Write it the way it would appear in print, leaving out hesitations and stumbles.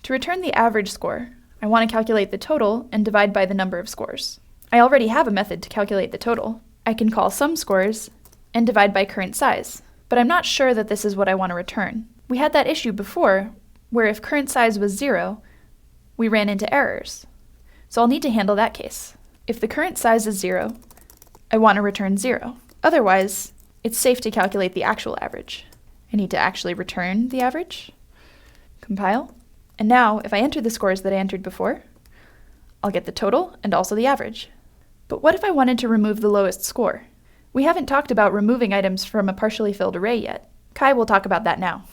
To return the average score, I want to calculate the total and divide by the number of scores. I already have a method to calculate the total. I can call sum scores and divide by current size, but I'm not sure that this is what I want to return. We had that issue before, where if current size was 0, we ran into errors. So I'll need to handle that case. If the current size is 0, I want to return 0. Otherwise, it's safe to calculate the actual average. I need to actually return the average. Compile. And now, if I enter the scores that I entered before, I'll get the total and also the average. But what if I wanted to remove the lowest score? We haven't talked about removing items from a partially filled array yet. Kai will talk about that now.